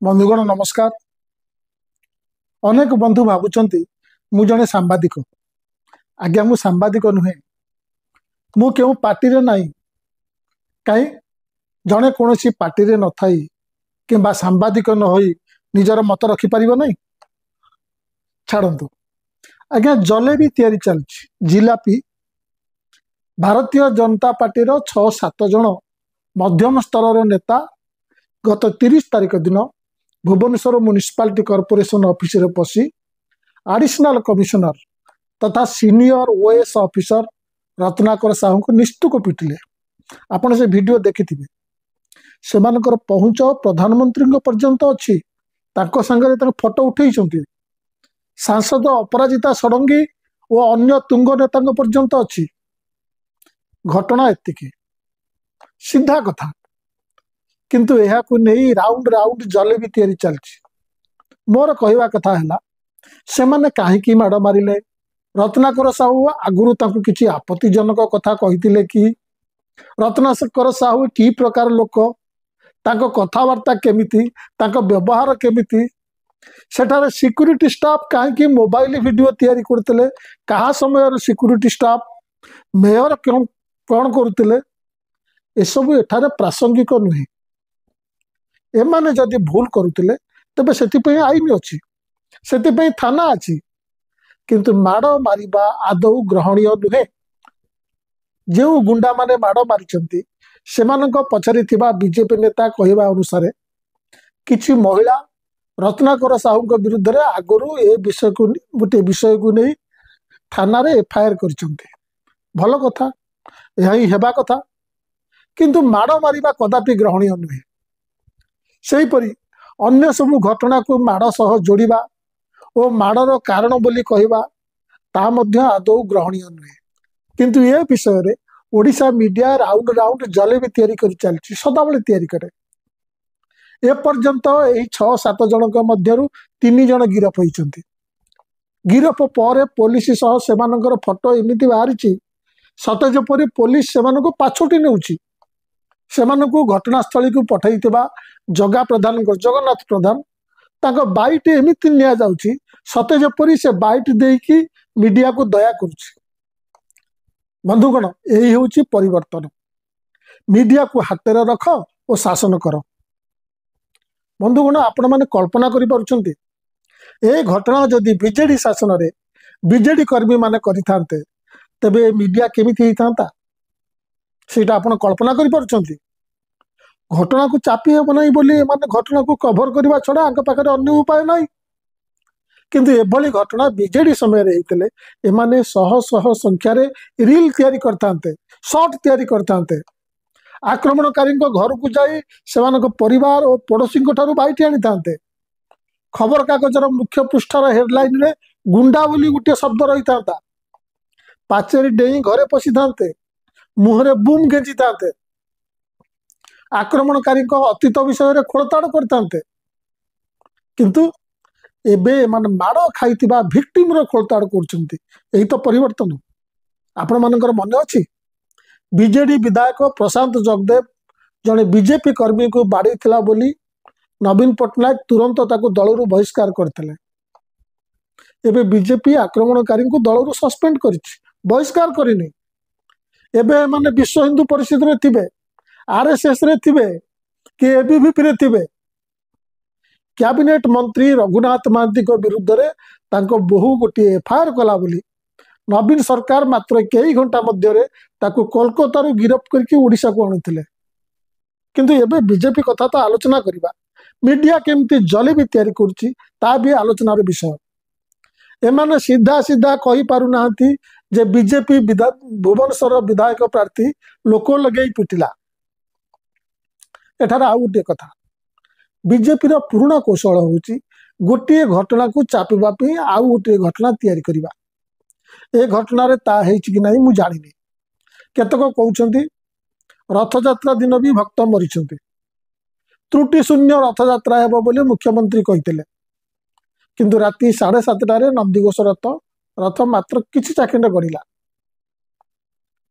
बंधुगण नमस्कार। अनेक बंधु भावुंट मु जड़े सांबादिक। आज्ञा मु सांबादिक नुहे, मु क्यों पार्टी रे नहीं कहीं जड़े कौन सी पार्टी रे न थी कि सांबादिक न हो निजर मत रखिपर नहीं। छाड़ू आज्ञा जलेबी तैयारी चलती जिलापी भारतीय जनता पार्टी 6-7 जन मध्यम स्तर नेता गत 30 तारिख दिन भुवनेश्वर म्युनिसिपालिटी कॉर्पोरेशन ऑफिस रे पशी एडिशनल कमिश्नर तथा senior OS officer Ratnakar Sahu को निस्तुक पिटिले। आपण से वीडियो देखिथिबे। सेमानकर पहुंच प्रधानमंत्री पर्यंत अच्छी संगे फोटो उठे। सांसद अपराजिता षडंगी और अन्य तुंग नेता पर्यंत अच्छी। घटना एतिकी सीधा कथा, किंतु यह नहीं राउंड राउंड जलेबी तैयारी चलती। मोर कहवा कथा है से माने कहीं माड़ मारे। रत्नाकर साहू आगुरी किसी आपत्तिजनक कथा कहते कि रत्नाकर साहू कि प्रकार लोक, कथबार्ता केमिति, व्यवहार केमिति, सेठारे सिक्यूरीटी स्टाफ कहीं मोबाइल वीडियो तैयारी करते, कहा समय सिक्यूरीटी स्टाफ मेयर कौन करते, एसबू एठारे प्रासंगिक नुहे। एमाने जदि भूल करुले तेबे सेतिपई आईन अच्छी, सेतिपई थाना अच्छी, किंतु माड़ मारिबा आदौ ग्रहणीय नुहे। जो गुंडा माने माड़ मारिचंती सेमानक पछरे थिबा बीजेपी नेता कहवा अनुसार किछि महिला रत्नाकर साहू विरुद्ध रे आगरू ए विषय को गोटे विषय को नहीं थाना रे एफआईआर करिसंती। भल कथा, यही हेबा कथा, किंतु माड़ मारिबा कदापि ग्रहणीय नुहे। सेहीपरि अन्य सबू घटना को माड़ सह जोड़िबा और माड़र कारण बोली कहवा ता मध्य आदौ ग्रहणीय नुहे। किंतु ये विषय रे Odisha media round round jalebi तैयारी कर चलती, सदाबले तैयारी करे। एपर्यंत यही 6-7 जनक मध्यरु 3 जन गिरफ होइचंती। गिरफ पर पुलिस सह सेमानकर फोटो एमिति बाहरी सते जेपरि पुलिस सेमानक पाछोटी नेउची। सेमानकु घटनास्थली को पठाइथिबा जगा प्रधान जगन्नाथ प्रधान ताको बाइट एमिति निया जाउची सते जेपरि से बाइट देकी मीडिया को दया करुची। बंधुगण यही होची परिवर्तन। मीडिया को हाथ रख और शासन कर। बंधुगण आपण माने कल्पना करि पारुछंती ए घटना जदि बीजेडी शासन रे बीजेडी कर्मी माने करिथांते तबे मीडिया केमिति हितांता सेटा आपण कल्पना करि पारुछंती। घटना को चापी हेब नहीं बोली माने घटना को कभर करने छड़ा आंक पाखे अन्य उपाय नहीं। किंतु एभली घटना बीजेडी समय होते एमाने शह शह संख्यार रील तैयारी करते, शॉर्ट तैयारी करते, आक्रमणकारी घर को जाई सेमानक परिवार और पड़ोसी बाइट आनी था। खबर कागजर मुख्य पृष्ठार हेडलाइन रे गुंडा बोली गोटे शब्द रही था। पाचेरी डेई घरे पशि था, मुहरे बुम गेंजी था, आक्रमणकारी अतीत विषय खोलताड़ करते। किंतु एबे मान माड़ खाई भिक्टिम रो खोलताड़ करछंती। एही तो परिवर्तन। आपण मानकर मन अछि बीजेडी विधायक प्रशांत जगदेव जने बीजेपी कर्मी को बाड़ी थिला बोली नवीन पट्टनायक तुरंत ताको दलरू बहिष्कार करथिले। एबे बीजेपी आक्रमणकारी को दलरू सस्पेंड करिछि, बहिष्कार करिनि। एबे माने विश्व हिंदू परिषद रे थिबे, आरएसएस रे थिबे कि एबीवीपी रे थिबे। कैबिनेट मंत्री रघुनाथ महांती को विरुद्ध रे तांको बहु गोटे एफआईआर कला बोली नवीन सरकार मात्र कई घंटा मध्य रे ताको कोलकाता रू गिरफ्त करके ओडिशा को आनुथिले। किंतु एबे बीजेपी कथा तो आलोचना करिबा, मीडिया केमती जलेबी तैयारी करछि ता भी आलोचनार विषय। एमाने सीधा सीधा कहि पारु नाहंती जे बीजेपी भुवनेश्वर विधायक प्रार्थी लोक लगे पिटिला। एठार आउ गोटे कथा, बीजेपी रो पुराना कौशल होची गोटे घटना को चापिबा पे आउ गोटे घटना तैयारी करिबा। ए घटना रे ता हेछि कि नाही मु जानिनी। केतक कहउछंती रथयात्रा दिन भी भक्त मरिछंती, त्रुटि शून्य रथयात्रा हेबो बोली मुख्यमंत्री कहितले। किंतु राति 7:30 रे नंदीघोष रथ मात्र किछि सेकेंड गड़िला।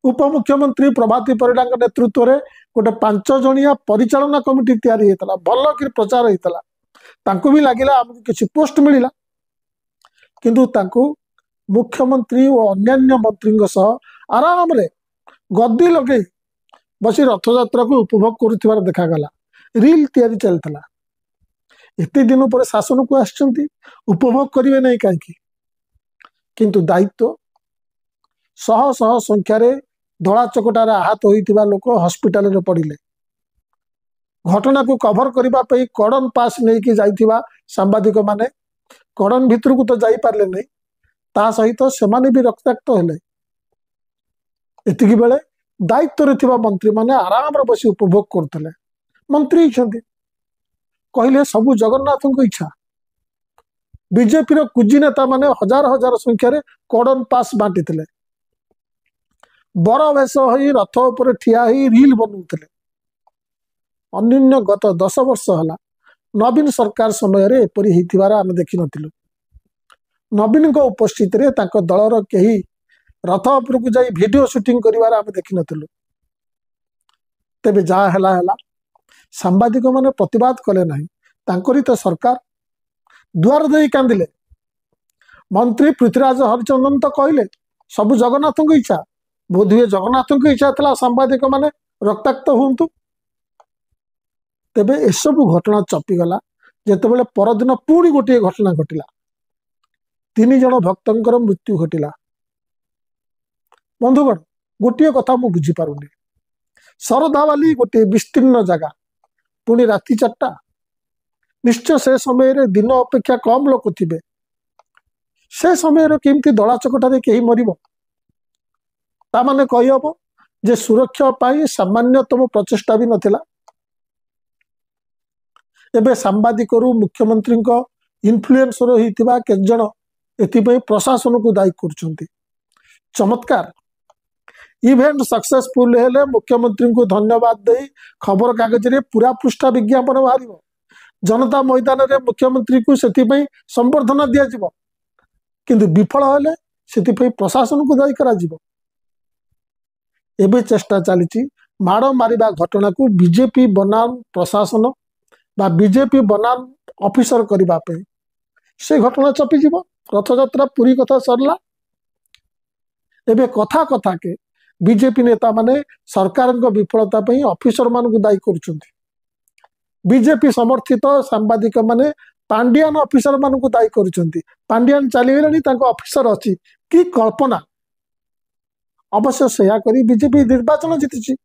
उपमुख्यमंत्री प्रभाती परिडा नेतृत्व में गोटे 5 जणिया परिचालना कमिटी तैयारी होता, भल कि प्रचार होता। तांको भी लगिला आमको किसी पोस्ट मिला किंतु तांको मुख्यमंत्री और अन्यान्य मंत्री आराम रे गद्दी लगे बसी रथयात्रा को उपभोग कर देखागला रिल तैयारी चलता एत दिन पर शासन को आसचंती उपभोग करेंगे नहीं कहीं किंतु दायित्व शह शह संख्यार धड़ा चकटार आहत होता लोक हस्पिटाल पड़े घटना को कभर करने कड़न पास नहीं कि जाइथिबा सांबादिक माने कड़न भितर को तो जाई पारले नहीं ता सहित सेमाने भी रक्ताक्त हेले एतिकी बेले दायित्व थिबा मंत्री माने आराम रे बसी उपभोग करथले मंत्री छथि कहले सबु जगन्नाथ को इच्छा बीजेपी रो कुजी नेता माने हजार हजार संख्यार कड़न पास बांटी थिले बर वेश होई रथ ऊपर ठिया होई रील बनौथिले अन्य गत 10 वर्ष हला नवीन सरकार समय रे एपरी हिथिबार आमे देखि नथिलु नवीन को उपस्थित रे तांको दलर केही रथ ऊपर को जाई वीडियो शूटिंग करिवार आमे देखि नथिलु तेबे जा हला हला सांबादिक माने प्रतिवाद कले नाही तांकरी तो सरकार द्वार दे कांदिले मंत्री पृथ्वीराज हरिचंदन तो कहले सबु जगन्नाथ को इच्छा बोधुए जगन्नाथ की इच्छा था सांबादिक माने रक्ताक्त हुंतु तेबे एसबु घटना चपीगला जेतेबेले परदिन पुणी गोटे घटना घटिला 3 जन भक्तंकर मृत्यु घटिला बंधुगण गोटे कथा मु बुझी पारुनी शरदावाली गोटे विस्तीर्ण जगह पुणी राति 4टा निश्चय से समय रे दिन अपेक्षा कम लोक थिबे से समय रे केमती दला चकटारे केही मरिबो ता माने कहि हबो जे सुरक्षा पाई सामान्यतम प्रचेष्टा भी नथिला एबे सांबादिक मुख्यमंत्री इन्फ्लुएंसर होइतिबा केत जण एथिपई प्रशासन को दायी करछंती चमत्कार इवेंट सक्सेसफुल हेले मुख्यमंत्री को धन्यवाद दे खबर कागज रे पूरा पृष्ठा विज्ञापन बाहरिबो जनता मैदान रे मुख्यमंत्री को सेथिपई संबर्धना दिया जिवो किंतु विफल हेले सेथिपई प्रशासन को दायी करा जिवो एबे चेष्टा चली माड़ मारिबा घटना को बीजेपी बनाम प्रशासन बा बीजेपी बनाम ऑफिसर करबा पे से घटना चपी जीव रथयात्रा पूरी कथा सरला एबे कथा कथा के बीजेपी नेता माने सरकार विफलता पे ऑफिसर मान को दायी करुछंती बीजेपी समर्थित सांबादिक माने पांडियान ऑफिसर मान को दायी करुछंती पांडियान चली गलेनी तांको ऑफिसर अछि की कल्पना अवश्य सेया करी बीजेपी निर्वाचन जीति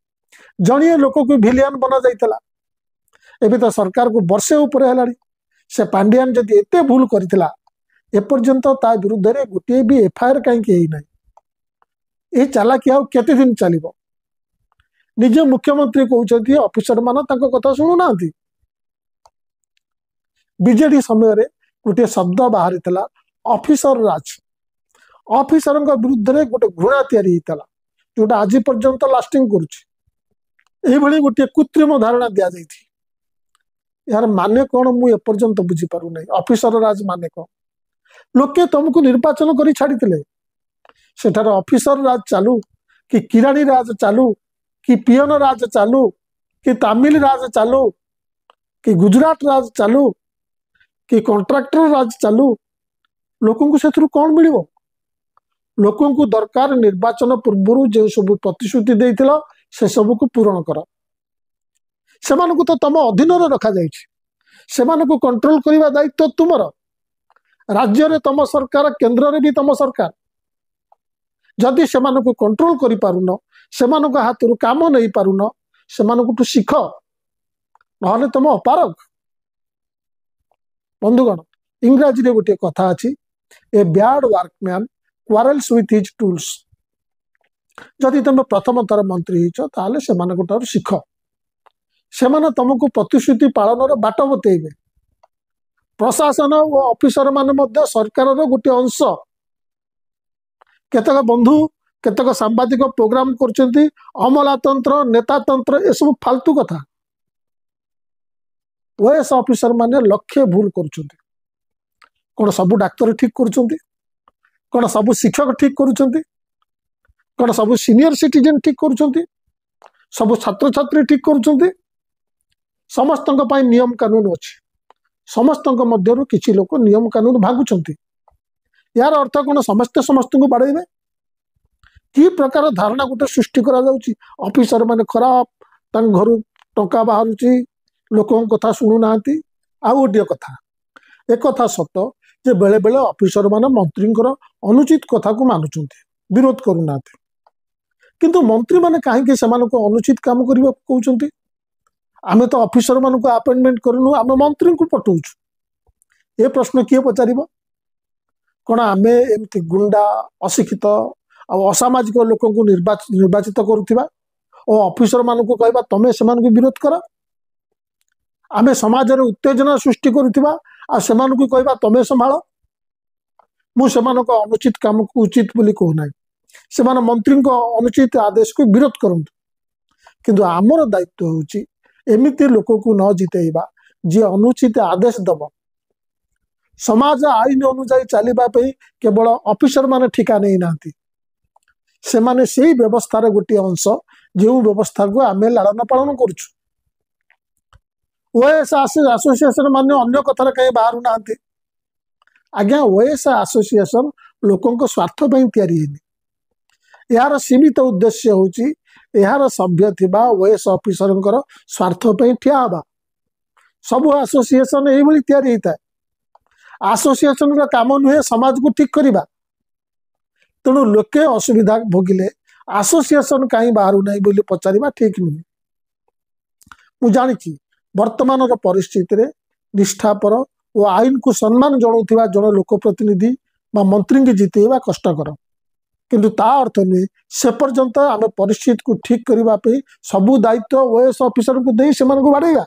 जड़िए लोक को भिलियन बना जाइतला एबे तो सरकार को वर्षे ऊपर हेलानी से पांडियान जदि एते भूल करथिला एपर्यंत ता विरुद्ध रे गोटे भी एफआईआर कहीं हेई नै ए चालाकी आ केते दिन चलिबो निजे मुख्यमंत्री कहउछथि ऑफिसर मान तांको कथा सुनु नांती बीजेडी समय रे गोटे शब्द बाहरितला ऑफिसर राज ऑफिसर विरुद्ध रे गोटे घृणा तैयारी होता जोटा आज पर्यंत लास्टिंग करुँच गोटे कृत्रिम धारणा दि जाती यार माने कौन मु एपर्यंत बुझी पारु नहीं ऑफिसर राज माने कौन लोके तुमको निर्वाचन कर छाड़ी सेठार ऑफिसर राज चालू कि किराणी राज चालू कि पियन राज चालू कि तामिल राज चालू कि गुजरात राज चालू कि कॉन्ट्रैक्टर राज चालू लोकों को सेथुरु कौन मिलिबो लोकों को दरकार निर्वाचन पूर्व जो सब प्रतिश्रुति देइथिला से सब को पूरण कर सेमानको तो तम अधीन रखा जाइछि सेमानको कंट्रोल करिवा दायित्व तुमर राज्य रे तम सरकार केंद्र रे भी तम सरकार जदि सेमानको कंट्रोल करि पारुन सेमानको हाथरु काम नहीं पारुन सेमानको शिख नहले तम अपारक बंधुगण इंग्राजी रे गोटे कथा अछि a bad workman quarrels with his tools जदि तुम प्रथम थर मंत्री हो ताले सेमानक शिख सेमाने तुमको प्रतिश्रुति पालन बाट बतेबे प्रशासन और ऑफिसर माने मध्य सरकार गोटे अंश केतक बंधु केतक सांबादिक प्रोग्राम करछंती अमलातंत्र नेतातंत्र ए सब फालतू कथा ओएस ऑफिसर माने लक्ष्य भूल करछंती कोन सब डाक्टर ठीक करछंती कौन सब शिक्षक ठीक करुँच कौन सब सीनियर सिटीजन ठीक करुँच सब छात्र छात्री ठीक करुँच समस्त नियम कानून अच्छी समस्त किसी लोक नियम कानून भांगुंट यार अर्थ कौन समस्ते समस्त को बाड़े कि प्रकार धारणा गोटे सृष्टि ऑफिसर माने खराब घर टंका बाहर लोक कथा शुणु ना आउ गोटे कथा एक कथा सत जे बेले बेले ऑफिसर माने मंत्री अनुचित कथा को मानुंट विरोध करूना किंतु मंत्री माने कहीं से अनुचित काम करने कहते आमे तो ऑफिसर मान को अपॉइंटमेंट करनु आम मंत्री को पठाऊँ ए प्रश्न किए पचार कौन आमे एमती गुंडा अशिक्षित असामाजिक लोक निर्वाचित करुवा और ऑफिसर मान को कहवा तमें से विरोध कर आमे समाज में उत्तेजना सृष्टि करुवा से कहवा तमें संभाल मुझे अनुचित काम को उचित बोली कहूना से मंत्री अनुचित आदेश को विरोध करूँ किंतु आमर दायित्व हूँ एमिति लोक को न जितेबा जी अनुचित आदेश दब समाज आईन अनुजाई चलवाई केवल ऑफिसर माने ठिका नहीं नांती से माने से व्यवस्थार गोटे अंश जो व्यवस्था को आम लालन पालन करुचु ओएस एसोसिएशन माने अन्य कथार कहीं बाहर ना आज्ञा ओएस एसोसिएशन लोकों स्वार्थ यार सीमित उद्देश्य हूँ यार सभ्य थिबा ओएस ऑफिसर स्वार्थ ठिया हवा सब एसोसिएशन यही होता है एसोसिएशन का काम नुहे समाज को ठीक करवा तेणु लोके असुविधा भोगिले एसोसिएशन कहीं बाहर ना बोली पचार ठीक नुहे मु जानी वर्तमान परिस्थिति रे निष्ठापर और आईन को सम्मान जनाउथिबा जन लोकप्रतिनिधि मंत्री की जितेबा कष्टकर किंतु ता अर्थ नुहे से पर्यंत आम परिस्थिति को ठीक करने सबू दायित्व ओएस ऑफिसर को दे से बाड़ेगा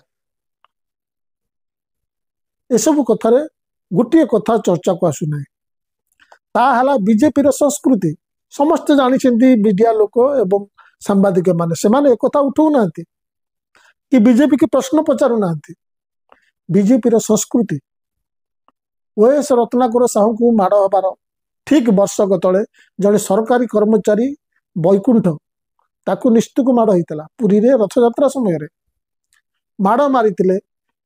एसबू कथार गोटे कथा चर्चा को आसुना ताला बीजेपी संस्कृति समस्ते जानी मीडिया लोक एवं सांबादिक माने से एक उठाऊ ना कि बीजेपी की प्रश्न पचारू ना बीजेपी संस्कृति ओएस रत्नाकर साहू को माड़ हबार ठीक वर्षक तले जड़े सरकारी कर्मचारी बैकुंठ ताकू निश्चित माड़ होता पुरी रे रथयात्रा समय माड़ मारी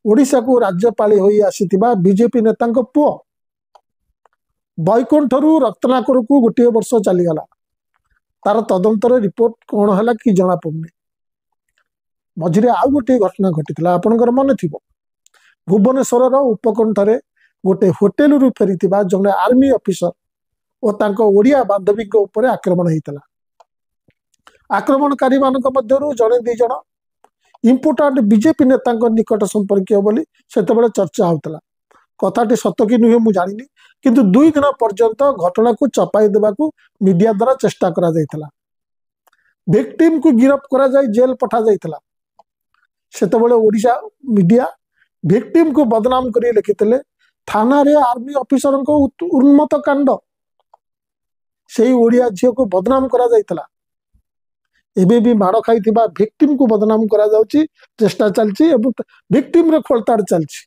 ओडिशा को राज्यपाली होई आसीथिबा बीजेपी नेता पुओ बैकुंठरू रत्नाकर को गोटे वर्ष चलीगला तार तदंतर रिपोर्ट कौन है कि जना पड़नी मझे आउ गोटे घटना घटी आपंकर मन थी भुवनेश्वर उपकंठरे गोटे होटेल रु फेरी जड़े आर्मी ऑफिसर और तांको ओडिया बांधवी उपर आक्रमण होता आक्रमणकारी मानक मध्यरु जड़े दी जण इम्पोर्टाट बीजेपी नेता निकट संपर्क बोली से चर्चा होता कथाटी सत कि नुहे मुझे जानी किंतु 2 दिन पर्यंत घटना को चपाई देवाकू मीडिया द्वारा चेष्टा करा जायतला विक्टिम को गिरफ्त करा जाय जेल पठा जायतला सेतबेले ओडिशा मीडिया विक्टिम को बदनाम करी लिखिते थाना रे आर्मी ऑफिसर उन्मत्त कांड से ओडिया झील को बदनाम करा जायतला एबे भी माड़ खाई विक्टिम को बदनाम करा जाउची चेष्टा चलची एवं विक्टिम रे खोलताड़ चलची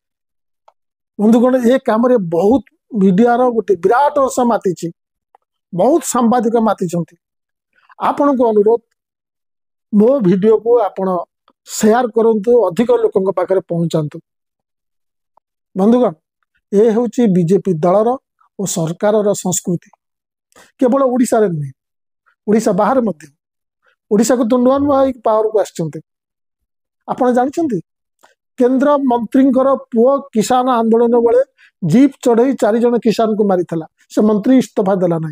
बंधुगण ए काम रे बहुत मीडिया रो गोटे विराट अंश मातीची बहुत सांबादिक माती आपण को अनुरोध मो वीडियो को आपण शेयर करंतु अधिक लोकंक पाखरे पहुंचांतु बंधुगण ए होची बीजेपी दलर और सरकार संस्कृति केवल ओडिशा रे नहीं ओडिशा बाहर मध्य ओडिशा को तो नुआ नुआ पावर को आसचंते आपण जानचंती केंद्र मंत्री पुओ किसान आंदोलन बेले जीप चढ़ई 4 जन किसान को मारिथला से मंत्री इस्तीफा देला ना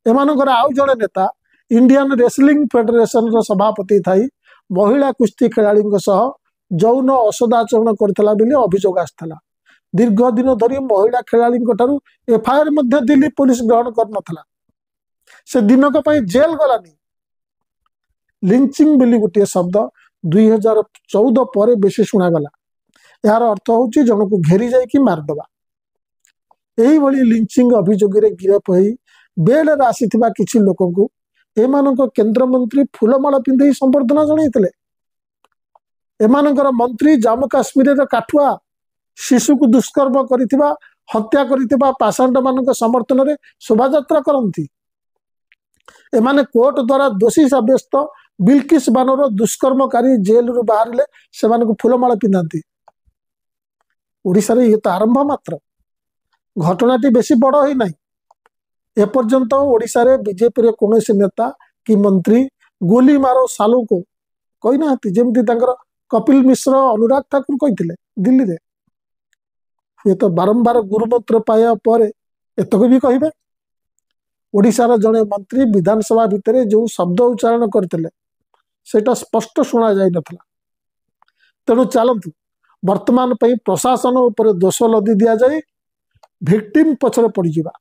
एमानकर आउ जड़े नेता इंडियन रेसलिंग फेडरेशन रो सभापति थाई महिला कुश्ती खेलाड़ी जौन असदाचरण करथिला बिली अभियोग आसथला दीर्घ दिन धरी महिला खेलाड़ी एफआईआर दिल्ली पुलिस ग्रहण करनथला से दिनक पई जेल गलानी लिंचिंग बिली गोटे शब्द 2014 पर बेसी शुणागला यार अर्थ हूँ जन को घेरी जाइए मारदबा यही भली लिंचिंग अभियोग गिरफ हो बेल आसीथिबा किछि लोक को एमानक केंद्र मंत्री फूलमाला पिंधे संबर्धना जनइथिले एमानकर मंत्री जम्मू काश्मीर काठुआ शिशु को दुष्कर्म करिथिबा हत्या करिथिबा पाषांड मानक समर्थन रे शोभा यात्रा करंती एमाने कोर्ट द्वारा दोषी साब्यस्त बिल्किस बानर दुष्कर्मकारी जेल रु बाहर से फूलमाला पिंधाती ओडिशा रे ये तो आरंभ मात्र घटनाटी बेसी बड़ ही ना एपर्यंत ओडिशा रे बीजेपी रे कौन नेता कि मंत्री गोली मारो सालू को कही ना जमती कपिल मिश्र अनुराग ठाकुर कही दिल्ली रे हुए तो बारंबार गुरुमंत्र पाया पर एतक भी कहे ओडिशार जड़े मंत्री विधानसभा भितर जो शब्द उच्चारण करते सेटा स्पष्ट शुणा जाई नथला तेणु चलतु वर्तमान पई प्रशासन उपर दोष लदी दिया जाए भिक्टिम पछरे पड़ जावा।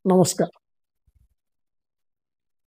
नमस्कार।